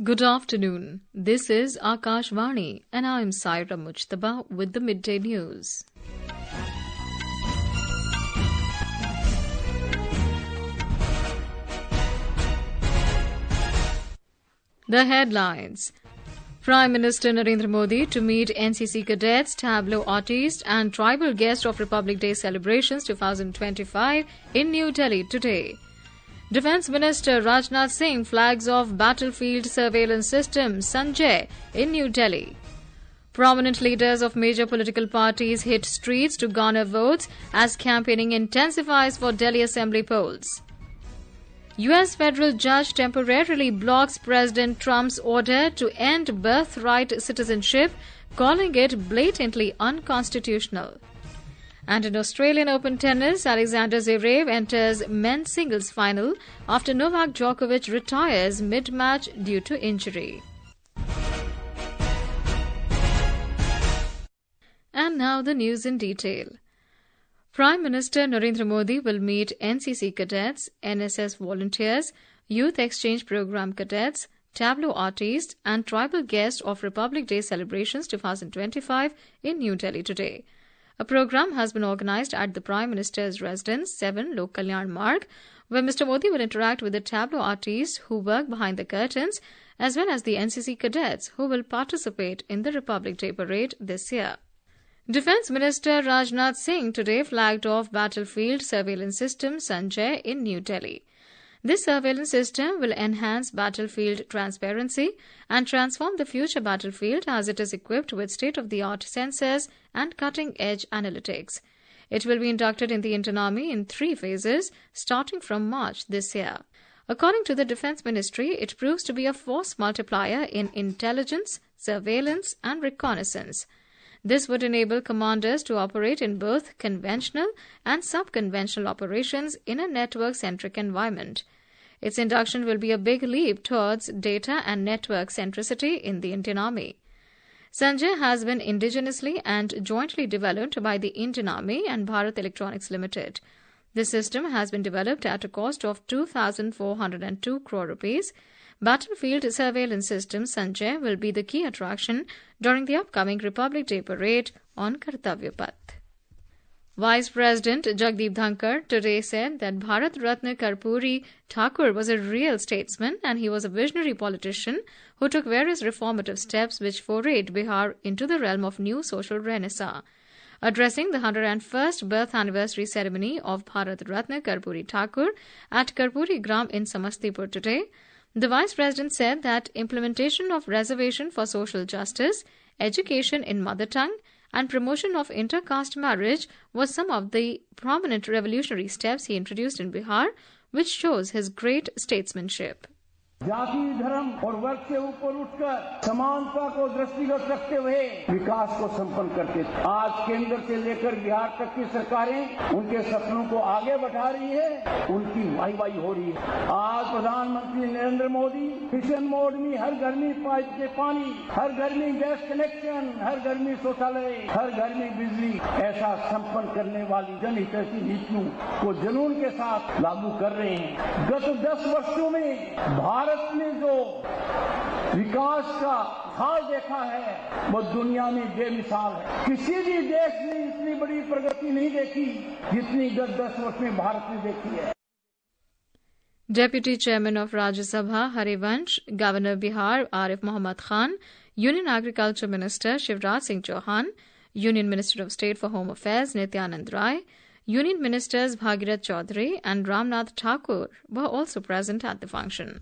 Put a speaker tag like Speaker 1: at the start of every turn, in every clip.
Speaker 1: Good afternoon. This is Akashvani and I am Saira Mujtaba with the midday news. The headlines. Prime Minister Narendra Modi to meet NCC cadets, tableaux artists and tribal guests of Republic Day celebrations 2025 in New Delhi today. Defence Minister Rajnath Singh flags off battlefield surveillance system SANJAY in New Delhi. Prominent leaders of major political parties hit streets to garner votes as campaigning intensifies for Delhi Assembly polls. US federal judge temporarily blocks President Trump's order to end birthright citizenship, calling it blatantly unconstitutional. And in Australian Open tennis, Alexander Zverev enters men's singles final after Novak Djokovic retires mid-match due to injury. And now the news in detail. Prime Minister Narendra Modi will meet NCC cadets, NSS volunteers, Youth Exchange Programme cadets, tableaux artists and tribal guests of Republic Day celebrations 2025 in New Delhi today. A program has been organised at the Prime Minister's residence, 7 Lok Kalyan Marg, where Mr. Modi will interact with the tableau artists who work behind the curtains, as well as the NCC cadets who will participate in the Republic Day parade this year. Defence Minister Rajnath Singh today flagged off battlefield surveillance system SANJAY in New Delhi. This surveillance system will enhance battlefield transparency and transform the future battlefield as it is equipped with state-of-the-art sensors and cutting-edge analytics. It will be inducted in the Indian Army in 3 phases, starting from March this year. According to the Defence Ministry, it proves to be a force multiplier in intelligence, surveillance and reconnaissance. This would enable commanders to operate in both conventional and sub-conventional operations in a network-centric environment. Its induction will be a big leap towards data and network centricity in the Indian Army. SANJAY has been indigenously and jointly developed by the Indian Army and Bharat Electronics Limited. This system has been developed at a cost of 2,402 crore rupees. Battlefield surveillance system SANJAY will be the key attraction during the upcoming Republic Day parade on Kartavya Path. Vice President Jagdeep Dhankar today said that Bharat Ratna Karpuri Thakur was a real statesman and he was a visionary politician who took various reformative steps which forayed Bihar into the realm of new social renaissance. Addressing the 101st birth anniversary ceremony of Bharat Ratna Karpuri Thakur at Karpuri Gram in Samastipur today, the Vice President said that implementation of reservation for social justice, education in mother tongue, and promotion of inter-caste marriage was some of the prominent revolutionary steps he introduced in Bihar, which shows his great statesmanship.
Speaker 2: जाति धर्म और वर्ग से ऊपर उठकर समानता को दृष्टिगत रखते हुए विकास को संपन्न करते थे। आज केंद्र से लेकर बिहार तक की सरकारें उनके सपनों को आगे बढ़ा रही है, उनकी वाहवाही हो रही है। आज प्रधानमंत्री नरेंद्र मोदी मिशन मोड में हर घर में पाइप से पानी, हर घर में गैस कनेक्शन, हर घर में शौचालय, हर घर में बिजली ऐसा संपन्न करने वाली जनहितैषी नीतियों को जुनून के साथ लागू कर रहे हैं। गत 10 वर्षों में भारत ने जो विकास का हाल देखा है वो दुनिया में बेमिसाल है। किसी भी देश ने इतनी बड़ी प्रगति नहीं देखी जितनी गत 10 वर्ष में भारत ने देखी है।
Speaker 1: Deputy Chairman of Rajya Sabha Harivansh, Governor Bihar Arif Mohammad Khan, Union Agriculture Minister Shivraj Singh Chauhan, Union Minister of State for Home Affairs Nityanand Rai, Union Ministers Bhagirath Chaudhary and Ramnath Thakur were also present at the function.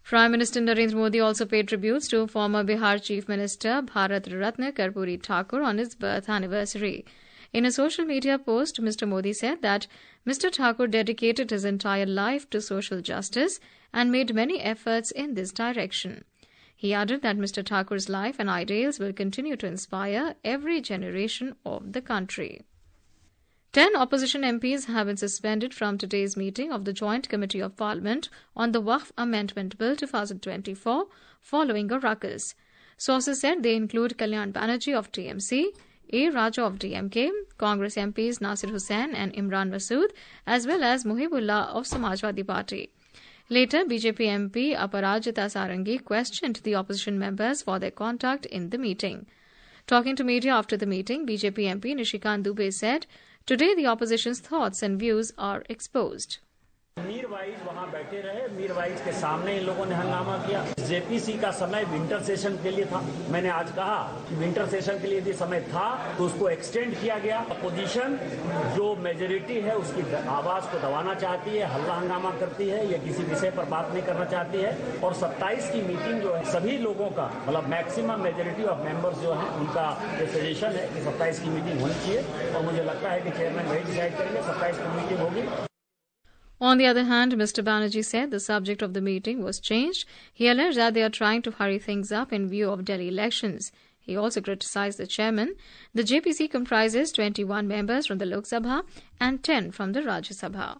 Speaker 1: Prime Minister Narendra Modi also paid tributes to former Bihar Chief Minister Bharat Ratna Karpuri Thakur on his birth anniversary. In a social media post, Mr. Modi said that Mr. Thakur dedicated his entire life to social justice and made many efforts in this direction. He added that Mr. Thakur's life and ideals will continue to inspire every generation of the country. 10 opposition MPs have been suspended from today's meeting of the Joint Committee of Parliament on the Waqf Amendment Bill 2024 following a ruckus. Sources said they include Kalyan Banerjee of TMC, A. Raja of DMK, Congress MPs Nasir Hussain and Imran Masood, as well as Muhibullah of Samajwadi Party. Later, BJP MP Aparajita Sarangi questioned the opposition members for their conduct in the meeting. Talking to media after the meeting, BJP MP Nishikant Dubey said, "Today the opposition's thoughts and views are exposed."
Speaker 3: Mir wise वहाँ बैठे रहे, Mir wise के सामने इन लोगों ने हंगामा किया। JPC का समय विंटर सेशन के लिए था। मैंने आज कहा कि विंटर सेशन के लिए यदि समय था तो उसको एक्सटेंड किया गया। अपोजिशन जो मेजोरिटी है उसकी आवाज को दबाना चाहती है, हल्ला हंगामा करती है या किसी विषय पर बात नहीं करना चाहती है। और 27 की मीटिंग जो है सभी लोगों का मतलब मैक्सिमम मेजोरिटी ऑफ मेंबर्स जो है उनका ये सजेशन है कि 27 की मीटिंग होनी चाहिए और मुझे लगता है कि चेयरमैन वही डिसाइड करेंगे, 27 की मीटिंग होगी।
Speaker 1: On the other hand, Mr. Banerjee said the subject of the meeting was changed. He alleged that they are trying to hurry things up in view of Delhi elections. He also criticized the chairman. The JPC comprises 21 members from the Lok Sabha and 10 from the Rajya Sabha.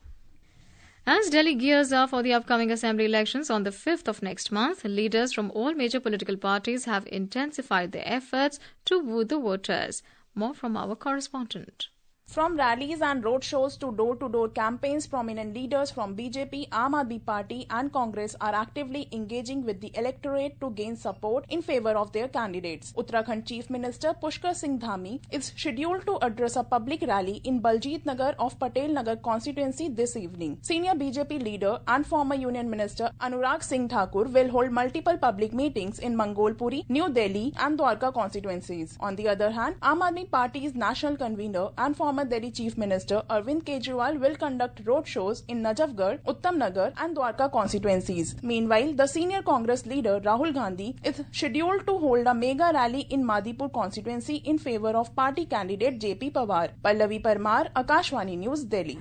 Speaker 1: As Delhi gears up for the upcoming assembly elections on the 5th of next month, leaders from all major political parties have intensified their efforts to woo the voters. More from our correspondent.
Speaker 4: From rallies and road shows to door-to-door campaigns, prominent leaders from BJP, Aam Aadmi Party and Congress are actively engaging with the electorate to gain support in favour of their candidates. Uttarakhand Chief Minister Pushkar Singh Dhami is scheduled to address a public rally in Baljit Nagar of Patel Nagar constituency this evening. Senior BJP leader and former Union Minister Anurag Singh Thakur will hold multiple public meetings in Mangolpuri, New Delhi and Dwarka constituencies. On the other hand, Aam Aadmi Party's national convener and former Delhi Chief Minister Arvind Kejriwal will conduct road shows in Najafgarh, Uttam Nagar and Dwarka constituencies. Meanwhile, the senior Congress leader Rahul Gandhi is scheduled to hold a mega rally in Madipur constituency in favour of party candidate JP Pawar. Pallavi Parmar, Akashvani News, Delhi.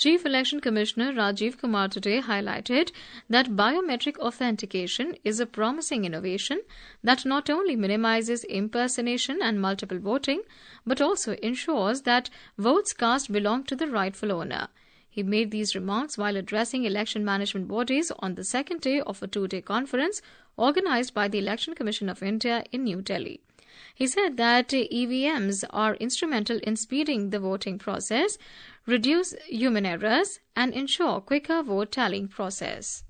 Speaker 1: Chief Election Commissioner Rajiv Kumar today highlighted that biometric authentication is a promising innovation that not only minimizes impersonation and multiple voting, but also ensures that votes cast belong to the rightful owner. He made these remarks while addressing election management bodies on the second day of a two-day conference organized by the Election Commission of India in New Delhi. He said that EVMs are instrumental in speeding the voting process, reduce human errors, and ensure quicker vote tallying process.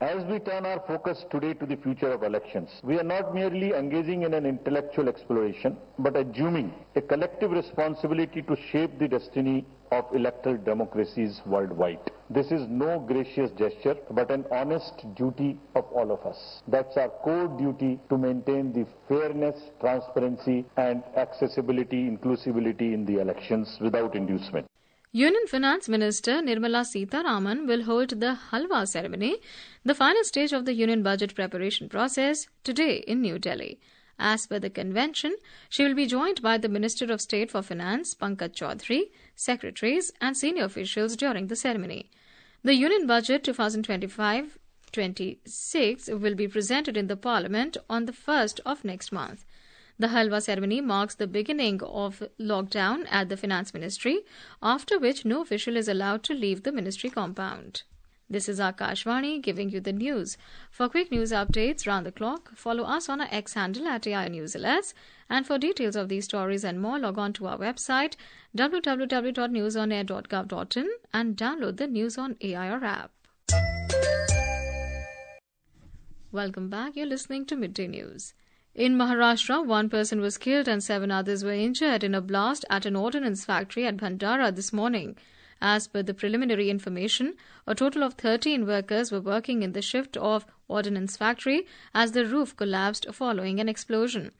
Speaker 5: As we turn our focus today to the future of elections, we are not merely engaging in an intellectual exploration, but assuming a collective responsibility to shape the destiny of electoral democracies worldwide. This is no gracious gesture, but an honest duty of all of us. That's our core duty to maintain the fairness, transparency, and accessibility, inclusivity in the elections without inducement.
Speaker 1: Union Finance Minister Nirmala Sitharaman will hold the Halwa ceremony, the final stage of the Union budget preparation process, today in New Delhi. As per the convention, she will be joined by the Minister of State for Finance, Pankaj Chaudhary, secretaries and senior officials during the ceremony. The Union Budget 2025-26 will be presented in the Parliament on the 1st of next month. The Halwa ceremony marks the beginning of lockdown at the Finance Ministry, after which no official is allowed to leave the ministry compound. This is Akashvani giving you the news. For quick news updates round the clock, follow us on our X handle at AI News Alerts. And for details of these stories and more, log on to our website www.newsonair.gov.in and download the News on AIR app. Welcome back. You're listening to Midday News. In Maharashtra, one person was killed and 7 others were injured in a blast at an ordnance factory at Bhandara this morning. As per the preliminary information, a total of 13 workers were working in the shift of ordnance factory as the roof collapsed following an explosion.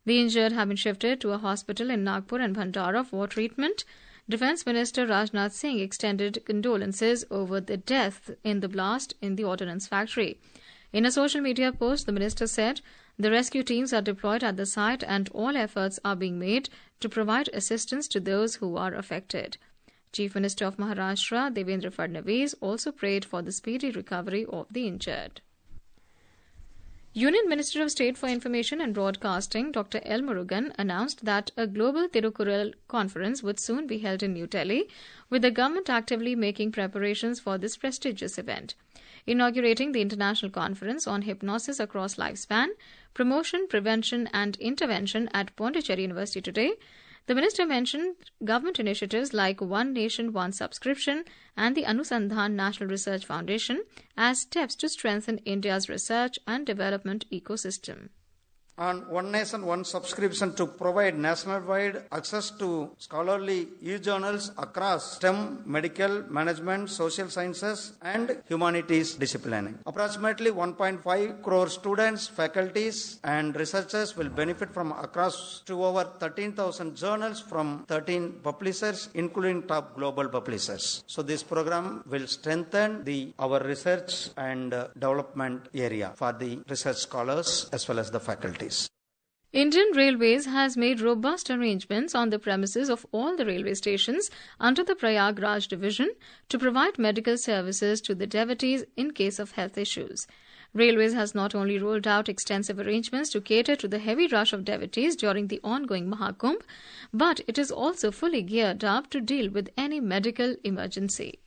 Speaker 1: The injured have been shifted to a hospital in Nagpur and Bhandara for treatment. Defence Minister Rajnath Singh extended condolences over the death in the blast in the ordnance factory. In a social media post, the minister said, "The rescue teams are deployed at the site and all efforts are being made to provide assistance to those who are affected." Chief Minister of Maharashtra, Devendra Fadnavis, also prayed for the speedy recovery of the injured. Union Minister of State for Information and Broadcasting, Dr. L. Murugan, announced that a global Tirukkural conference would soon be held in New Delhi, with the government actively making preparations for this prestigious event. Inaugurating the International Conference on Hypnosis Across Lifespan, Promotion, Prevention and Intervention at Pondicherry University today, The minister mentioned government initiatives like One Nation, One Subscription and the Anusandhan National Research Foundation as steps to strengthen India's research and development ecosystem.
Speaker 6: On One Nation, One Subscription to provide national-wide access to scholarly e-journals across STEM, medical, management, social sciences and humanities disciplines. Approximately 1.5 crore students, faculties and researchers will benefit from across to over 13,000 journals from 13 publishers, including top global publishers. So this program will strengthen our research and development area for the research scholars as well as the faculty.
Speaker 1: Indian Railways has made robust arrangements on the premises of all the railway stations under the Prayagraj division to provide medical services to the devotees in case of health issues. Railways has not only rolled out extensive arrangements to cater to the heavy rush of devotees during the ongoing Mahakumbh, but it is also fully geared up to deal with any medical emergency.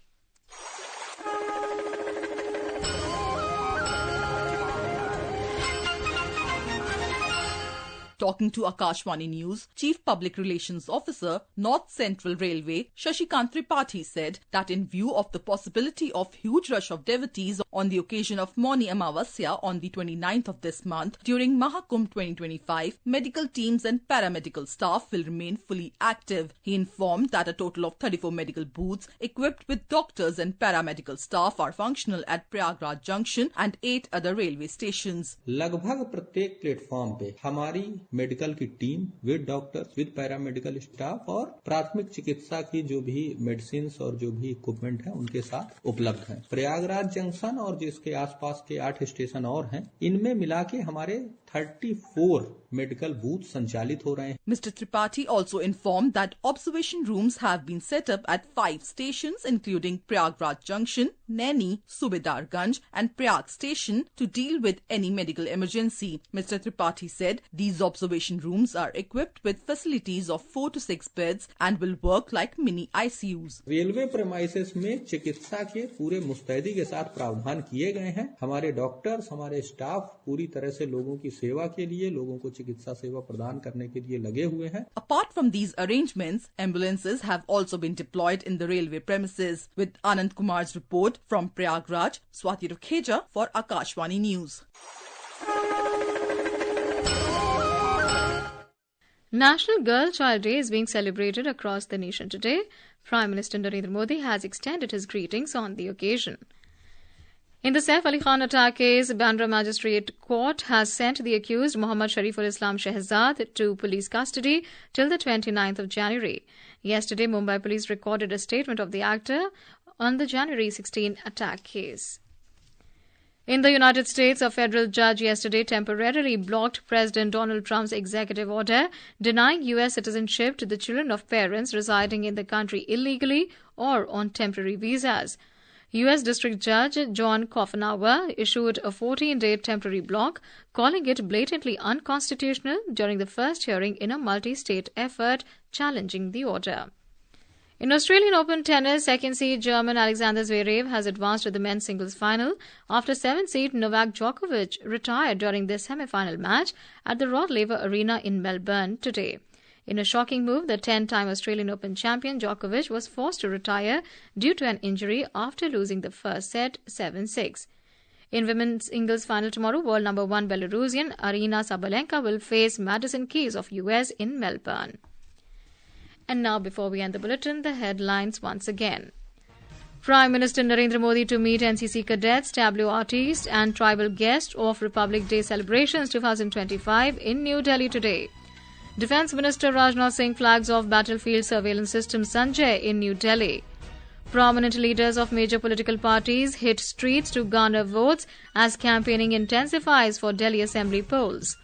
Speaker 7: Talking to Akashvani News, Chief Public Relations Officer, North Central Railway, Shashikant Tripathi said that in view of the possibility of huge rush of devotees on the occasion of Mauni Amavasya on the 29th of this month, during Mahakumbh 2025, medical teams and paramedical staff will remain fully active. He informed that a total of 34 medical booths equipped with doctors and paramedical staff are functional at Prayagraj Junction and 8 other railway stations.
Speaker 8: लगभग प्रत्येक platform पे हमारी medical की team with doctors with paramedical staff और प्राथमिक चिकित्सा की जो भी मेडिसिन और जो भी इक्विपमेंट है उनके साथ उपलब्ध है। प्रयागराज जंक्शन और जिसके आसपास के 8 स्टेशन और हैं, इनमें मिला के हमारे 34 medical booths संचालित हो रहे हैं।
Speaker 7: Mr. Tripathi also informed that observation rooms have been set up at 5 stations including Prayagraj Junction, Naini, Subedarganj and Prayag Station to deal with any medical emergency. Mr. Tripathi said these observation rooms are equipped with facilities of 4 to 6 beds and will work like mini ICUs.
Speaker 8: Railway premises में चिकित्सा के पूरे मुस्तैदी के साथ प्रावधान किए गए हैं। हमारे डॉक्टर्स, हमारे स्टाफ पूरी तरह से लोगों की सेवा के लिए, लोगों को चिकित्सा सेवा प्रदान करने के लिए लगे हुए हैं।
Speaker 7: Apart from these arrangements, ambulances have also been deployed in the railway premises. With Anand Kumar's report from Prayagraj, Swati Rukheja for Akashvani News.
Speaker 1: National Girl Child Day is being celebrated across the nation today. Prime Minister Narendra Modi has extended his greetings on the occasion. In the Saif Ali Khan attack case, Bandra Magistrate Court has sent the accused Mohammad Shariful Islam Shehzad to police custody till the 29th of January. Yesterday, Mumbai police recorded a statement of the actor on the January 16 attack case. In the United States, a federal judge yesterday temporarily blocked President Donald Trump's executive order denying U.S. citizenship to the children of parents residing in the country illegally or on temporary visas. U.S. District Judge John Coffenauer issued a 14-day temporary block, calling it blatantly unconstitutional during the first hearing in a multi-state effort challenging the order. In Australian Open tennis, second-seed German Alexander Zverev has advanced to the men's singles final after 7th-seed Novak Djokovic retired during their semi-final match at the Rod Laver Arena in Melbourne today. In a shocking move, the 10-time Australian Open champion Djokovic was forced to retire due to an injury after losing the first set 7-6. In women's singles final tomorrow, world number 1 Belarusian Arina Sabalenka will face Madison Keys of US in Melbourne. And now, before we end the bulletin, the headlines once again. Prime Minister Narendra Modi to meet NCC cadets, tableaux artists and tribal guests of Republic Day celebrations 2025 in New Delhi today. Defence Minister Rajnath Singh flags off battlefield surveillance system SANJAY in New Delhi. Prominent leaders of major political parties hit streets to garner votes as campaigning intensifies for Delhi Assembly polls.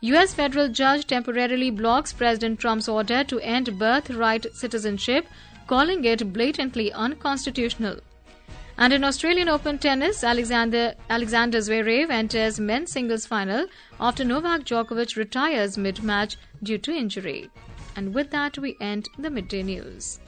Speaker 1: U.S. federal judge temporarily blocks President Trump's order to end birthright citizenship, calling it blatantly unconstitutional. And in Australian Open tennis, Alexander Zverev enters men's singles final after Novak Djokovic retires mid-match due to injury. And with that, we end the midday news.